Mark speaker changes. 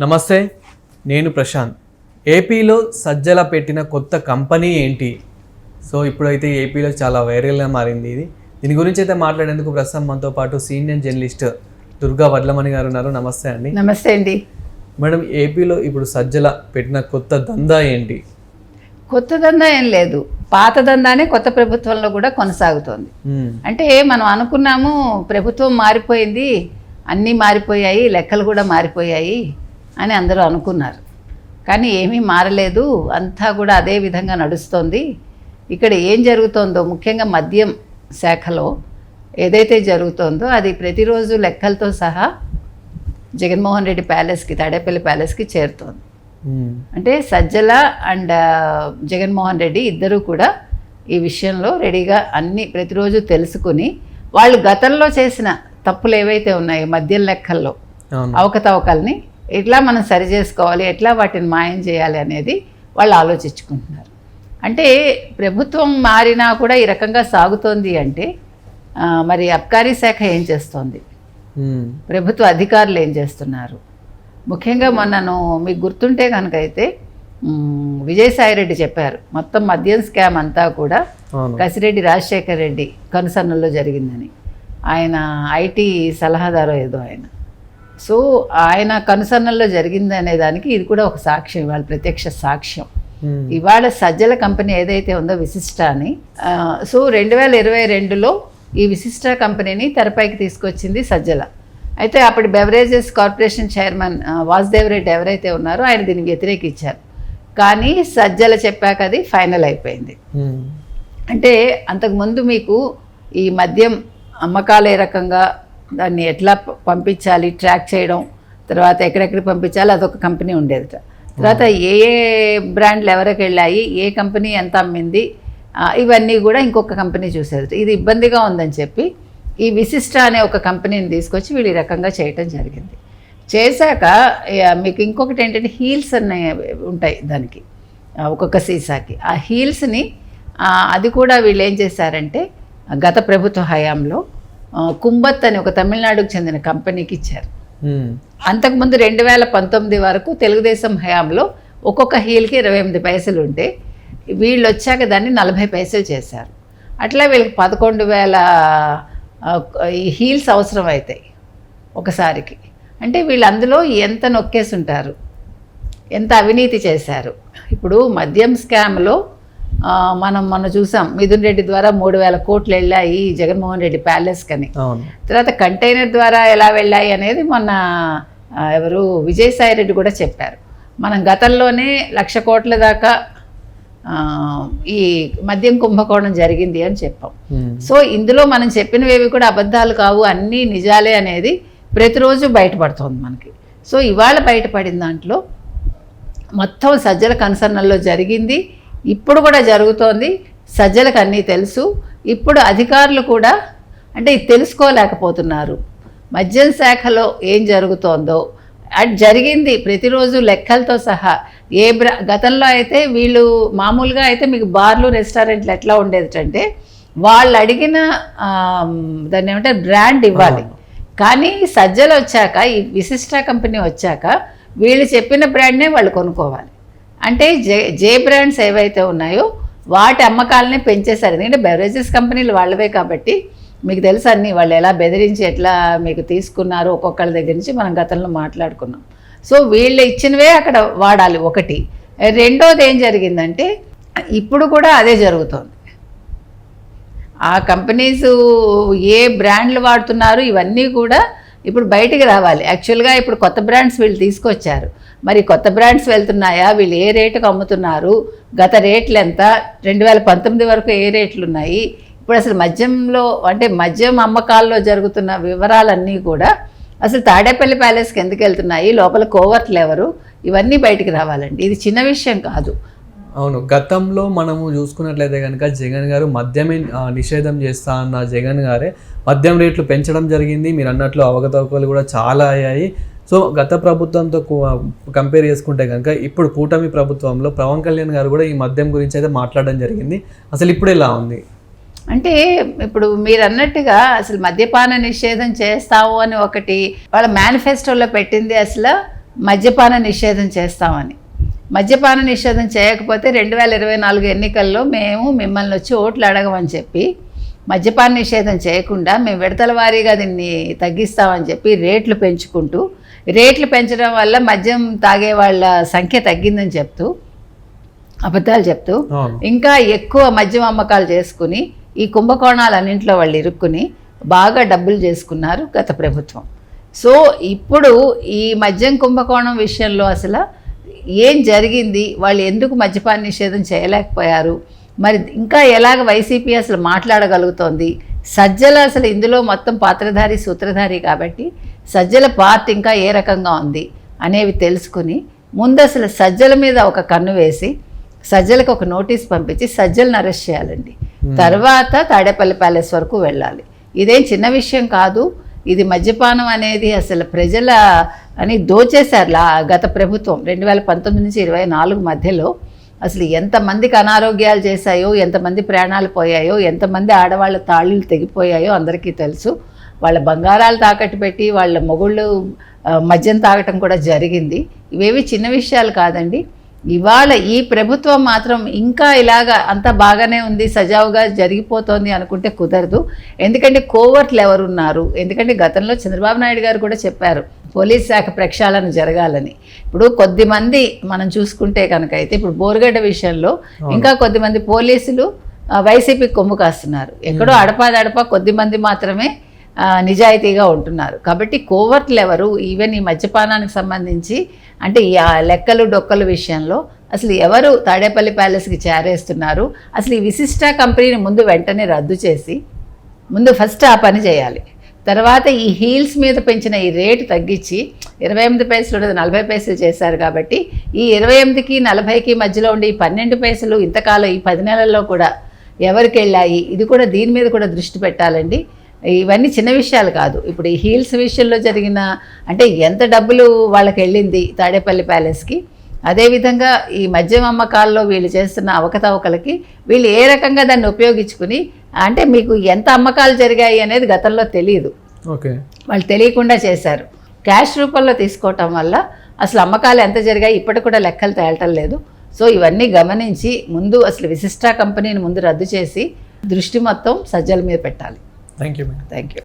Speaker 1: నమస్తే, నేను ప్రశాంత్. ఏపీలో సజ్జల పెట్టిన కొత్త కంపెనీ ఏంటి? సో ఇప్పుడైతే ఏపీలో చాలా వైరల్గా మారింది ఇది. దీని గురించి అయితే మాట్లాడేందుకు ప్రస్తుతం మనతో పాటు సీనియర్ జర్నలిస్ట్ దుర్గా వడ్లమణి గారు ఉన్నారు. నమస్తే అండి.
Speaker 2: నమస్తే అండి.
Speaker 1: మేడం, ఏపీలో ఇప్పుడు సజ్జల పెట్టిన కొత్త దందా ఏంటి?
Speaker 2: కొత్త దందా ఏం లేదు, పాత దందానే కొత్త ప్రభుత్వంలో కూడా కొనసాగుతోంది. అంటే మనం అనుకున్నాము ప్రభుత్వం మారిపోయింది, అన్నీ మారిపోయాయి, లెక్కలు కూడా మారిపోయాయి అని అందరూ అనుకున్నారు. కానీ ఏమీ మారలేదు, అంతా కూడా అదే విధంగా నడుస్తోంది. ఇక్కడ ఏం జరుగుతోందో, ముఖ్యంగా మద్యం శాఖలో ఏదైతే జరుగుతోందో అది ప్రతిరోజు లెక్కలతో సహా జగన్మోహన్ రెడ్డి ప్యాలెస్కి, తాడేపల్లి ప్యాలెస్కి చేరుతోంది. అంటే సజ్జల అండ్ జగన్మోహన్ రెడ్డి ఇద్దరూ కూడా ఈ విషయంలో రెడీగా అన్నీ ప్రతిరోజు తెలుసుకుని వాళ్ళు గతంలో చేసిన తప్పులు ఏవైతే ఉన్నాయో మద్యం లెక్కల్లో అవకతవకల్ని ఎట్లా మనం సరి చేసుకోవాలి, ఎట్లా వాటిని మాయం చేయాలి అనేది వాళ్ళు ఆలోచించుకుంటున్నారు. అంటే ప్రభుత్వం మారినా కూడా ఈ రకంగా సాగుతోంది అంటే మరి అబ్కారీ శాఖ ఏం చేస్తోంది, ప్రభుత్వ అధికారులు ఏం చేస్తున్నారు? ముఖ్యంగా మొన్నను మీకు గుర్తుంటే కనుక అయితే విజయసాయిరెడ్డి చెప్పారు మొత్తం మద్యం స్కామ్ అంతా కూడా కసిరెడ్డి రాజశేఖర్ రెడ్డి కనుసన్నల్లో జరిగిందని. ఆయన ఐటీ సలహాదారు ఏదో ఆయన. సో ఆయన కనుసన్నల్లో జరిగిందనే దానికి ఇది కూడా ఒక సాక్ష్యం, ఇవాళ ప్రత్యక్ష సాక్ష్యం. ఇవాళ సజ్జల కంపెనీ ఏదైతే ఉందో విశిష్ట అని, సో 2022లో ఈ విశిష్ట కంపెనీని తెరపైకి తీసుకొచ్చింది సజ్జల. అయితే అప్పుడు beverages corporation chairman Vasudev Reddy ఎవరైతే ఉన్నారో ఆయన దీనికి వ్యతిరేకించారు. కానీ సజ్జల చెప్పాక అది ఫైనల్ అయిపోయింది. అంటే అంతకుముందు మీకు ఈ మద్యం అమ్మకాలు ఏ రకంగా దాన్ని ఎట్లా పంపించాలి, ట్రాక్ చేయడం, తర్వాత ఎక్కడెక్కడికి పంపించాలి, అదొక కంపెనీ ఉండేది. తర్వాత ఏ ఏ బ్రాండ్లు ఎవరికి వెళ్ళాయి, ఏ కంపెనీ ఎంత అమ్మింది, ఇవన్నీ కూడా ఇంకొక కంపెనీ చూసేది. ఇది ఇబ్బందిగా ఉందని చెప్పి ఈ విశిష్ట అనే ఒక కంపెనీని తీసుకొచ్చి వీళ్ళు ఈ రకంగా చేయటం జరిగింది. చేశాక మీకు ఇంకొకటి ఏంటంటే హీల్స్ అనే ఉంటాయి దానికి, ఒక్కొక్క సీసాకి. ఆ హీల్స్ని అది కూడా వీళ్ళు ఏం చేశారంటే గత ప్రభుత్వ హయాంలో కుంబత్ అని ఒక తమిళనాడుకు చెందిన కంపెనీకి ఇచ్చారు. అంతకుముందు 2019 వరకు తెలుగుదేశం హయాంలో ఒక్కొక్క హీల్కి 28 పైసలు ఉంటే వీళ్ళు వచ్చాక దాన్ని 40 పైసలు చేశారు. అట్లా వీళ్ళకి 11,000 ఈ హీల్స్ అవసరం అవుతాయి ఒకసారికి. అంటే వీళ్ళు అందులో ఎంత నొక్కేసి ఉంటారు, ఎంత అవినీతి చేశారు. ఇప్పుడు మద్యం స్కామ్లో మనం మొన్న చూసాం, మిథున్ రెడ్డి ద్వారా 3,000 కోట్లు వెళ్ళాయి జగన్మోహన్ రెడ్డి ప్యాలెస్ కని. తర్వాత కంటైనర్ ద్వారా ఎలా వెళ్ళాయి అనేది మొన్న ఎవరు విజయసాయి రెడ్డి కూడా చెప్పారు. మనం గతంలోనే 1,00,000 కోట్ల దాకా ఈ మద్యం కుంభకోణం జరిగింది అని చెప్పాం. సో ఇందులో మనం చెప్పినవేవి కూడా అబద్ధాలు కావు, అన్నీ నిజాలే అనేది ప్రతిరోజు బయటపడుతోంది మనకి. సో ఇవాళ బయటపడిన దాంట్లో మొత్తం సజ్జల కన్సర్నల్లో జరిగింది, ఇప్పుడు కూడా జరుగుతోంది. సజ్జలకు అన్నీ తెలుసు. ఇప్పుడు అధికారులు కూడా అంటే ఇది తెలుసుకోలేకపోతున్నారు. మద్యం శాఖలో ఏం జరుగుతోందో అది జరిగింది ప్రతిరోజు లెక్కలతో సహా. గతంలో అయితే వీళ్ళు మామూలుగా అయితే మీకు బార్లు రెస్టారెంట్లు ఎట్లా ఉండేదంటే వాళ్ళు అడిగిన దాన్ని ఏమంటారు బ్రాండ్ ఇవ్వాలి. కానీ సజ్జలు వచ్చాక, ఈ విశిష్ట కంపెనీ వచ్చాక వీళ్ళు చెప్పిన బ్రాండ్నే వాళ్ళు కొనుక్కోవాలి. అంటే జే బ్రాండ్స్ ఏవైతే ఉన్నాయో వాటి అమ్మకాలని పెంచేశారు. ఎందుకంటే బెవరేజెస్ కంపెనీలు వాళ్ళవే కాబట్టి మీకు తెలుసు అన్నీ వాళ్ళు ఎలా బెదిరించి ఎట్లా మీకు తీసుకున్నారు ఒక్కొక్కళ్ళ దగ్గర నుంచి మనం గతంలో మాట్లాడుకున్నాం. సో వీళ్ళు ఇచ్చినవే అక్కడ వాడాలి ఒకటి. రెండోది ఏం జరిగిందంటే ఇప్పుడు కూడా అదే జరుగుతోంది. ఆ కంపెనీస్ ఏ బ్రాండ్లు వాడుతున్నారు ఇవన్నీ కూడా ఇప్పుడు బయటికి రావాలి. యాక్చువల్గా ఇప్పుడు కొత్త బ్రాండ్స్ వీళ్ళు తీసుకొచ్చారు. మరి కొత్త బ్రాండ్స్ వెళ్తున్నాయా, వీళ్ళు ఏ రేటుకు అమ్ముతున్నారు, గత రేట్లు ఎంత, 2019 వరకు ఏ రేట్లు ఉన్నాయి, ఇప్పుడు అసలు మద్యంలో అంటే మద్యం అమ్మకాల్లో జరుగుతున్న వివరాలన్నీ కూడా అసలు తాడేపల్లి ప్యాలెస్కి ఎందుకు వెళ్తున్నాయి, లోపల కోవర్ట్లు ఎవరు, ఇవన్నీ బయటికి రావాలండి. ఇది చిన్న విషయం కాదు.
Speaker 1: అవును, గతంలో మనము చూసుకున్నట్లయితే కనుక జగన్ గారు మద్యమే నిషేధం చేస్తా అన్న జగన్ గారే మద్యం రేట్లు పెంచడం జరిగింది. మీరు అన్నట్లు అవకతవకలు కూడా చాలా అయ్యాయి. సో గత ప్రభుత్వంతో కంపేర్ చేసుకుంటే కనుక ఇప్పుడు కూటమి ప్రభుత్వంలో పవన్ కళ్యాణ్ గారు కూడా ఈ మద్యం గురించి అయితే మాట్లాడడం జరిగింది. అసలు ఇప్పుడు ఎలా ఉంది
Speaker 2: అంటే ఇప్పుడు మీరు అన్నట్టుగా అసలు మద్యపాన నిషేధం చేస్తావు అని ఒకటి వాళ్ళ మేనిఫెస్టోలో పెట్టింది అసలు మద్యపాన నిషేధం చేస్తామని. మద్యపాన నిషేధం చేయకపోతే 2024 ఎన్నికల్లో మేము మిమ్మల్ని వచ్చి ఓట్లు అడగమని చెప్పి మద్యపాన నిషేధం చేయకుండా మేము విడతల వారీగా దీన్ని తగ్గిస్తామని చెప్పి రేట్లు పెంచుకుంటూ, రేట్లు పెంచడం వల్ల మద్యం తాగే వాళ్ళ సంఖ్య తగ్గిందని చెప్తూ, అబద్ధాలు చెప్తూ ఇంకా ఎక్కువ మద్యం అమ్మకాలు చేసుకుని ఈ కుంభకోణాలన్నింటిలో వాళ్ళు ఇరుక్కుని బాగా డబ్బులు చేసుకున్నారు గత ప్రభుత్వం. సో ఇప్పుడు ఈ మద్యం కుంభకోణం విషయంలో అసలు ఏం జరిగింది, వాళ్ళు ఎందుకు మద్యపాన నిషేధం చేయలేకపోయారు, మరి ఇంకా ఎలాగ వైసీపీ అసలు మాట్లాడగలుగుతోంది, సజ్జల అసలు ఇందులో మొత్తం పాత్రధారి సూత్రధారి కాబట్టి సజ్జల పార్ట్ ఇంకా ఏ రకంగా ఉంది అనేవి తెలుసుకుని ముందు అసలు సజ్జల మీద ఒక కన్ను వేసి సజ్జలకు ఒక నోటీస్ పంపించి సజ్జలను అరెస్ట్ చేయాలండి. తర్వాత తాడేపల్లి ప్యాలెస్ వరకు వెళ్ళాలి. ఇదేం చిన్న విషయం కాదు. ఇది మద్యపానం అనేది అసలు ప్రజల అని దోచేశారు గత ప్రభుత్వం 2019 నుంచి 2024 మధ్యలో. అసలు ఎంతమందికి అనారోగ్యాలు చేశాయో, ఎంతమంది ప్రాణాలు పోయాయో, ఎంతమంది ఆడవాళ్ళ తాళిలు తెగిపోయాయో అందరికీ తెలుసు. వాళ్ళ బంగారాలు తాకట్టు పెట్టి వాళ్ళ మొగుళ్ళు మద్యం తాగటం కూడా జరిగింది. ఇవేవి చిన్న విషయాలు కాదండి. ఇవాళ ఈ ప్రభుత్వం మాత్రం ఇంకా ఇలాగా అంతా బాగానే ఉంది, సజావుగా జరిగిపోతోంది అనుకుంటే కుదరదు. ఎందుకంటే కోవర్ట్లు ఎవరున్నారు, ఎందుకంటే గతంలో చంద్రబాబు నాయుడు గారు కూడా చెప్పారు పోలీస్ శాఖ ప్రక్షాళన జరగాలని. ఇప్పుడు కొద్దిమంది మనం చూసుకుంటే కనుక అయితే ఇప్పుడు బోర్గడ్డ విషయంలో ఇంకా కొద్దిమంది పోలీసులు వైసీపీకి కొమ్ము కాస్తున్నారు. ఎక్కడో అడపాదడపా కొద్దిమంది మాత్రమే నిజాయితీగా ఉంటున్నారు. కాబట్టి కోవర్ట్లు ఎవరు, ఈవెన్ ఈ మద్యపానానికి సంబంధించి అంటే ఈ లెక్కలు డొక్కలు విషయంలో అసలు ఎవరు తాడేపల్లి ప్యాలెస్కి చేరేస్తున్నారు, అసలు ఈ విశిష్ట కంపెనీని ముందు వెంటనే రద్దు చేసి ముందు ఫస్ట్ ఆ పని చేయాలి. తర్వాత ఈ హీల్స్ మీద పెంచిన ఈ రేటు తగ్గించి 28 పైసలు ఉండదు 40 పైసలు చేశారు. కాబట్టి ఈ 28కి 40కి మధ్యలో ఉండి ఈ 12 పైసలు ఇంతకాలం ఈ 10 నెలల్లో కూడా ఎవరికి వెళ్ళాయి, ఇది కూడా దీని మీద కూడా దృష్టి పెట్టాలండి. ఇవన్నీ చిన్న విషయాలు కాదు. ఇప్పుడు ఈ హీల్స్ విషయంలో జరిగిన అంటే ఎంత డబ్బులు వాళ్ళకి వెళ్ళింది తాడేపల్లి ప్యాలెస్కి, అదేవిధంగా ఈ మద్యం అమ్మకాల్లో వీళ్ళు చేస్తున్న అవకతవకలకి వీళ్ళు ఏ రకంగా దాన్ని ఉపయోగించుకుని అంటే మీకు ఎంత అమ్మకాలు జరిగాయి అనేది గతంలో తెలియదు.
Speaker 1: ఓకే,
Speaker 2: వాళ్ళు తెలియకుండా చేశారు. క్యాష్ రూపంలో తీసుకోవటం వల్ల అసలు అమ్మకాలు ఎంత జరిగాయి ఇప్పటికి కూడా లెక్కలు తేలటం లేదు. సో ఇవన్నీ గమనించి ముందు అసలు విశిష్ట కంపెనీని ముందు రద్దు చేసి దృష్టి మొత్తం సజ్జల మీద పెట్టాలి.
Speaker 1: Thank you.
Speaker 2: Thank you.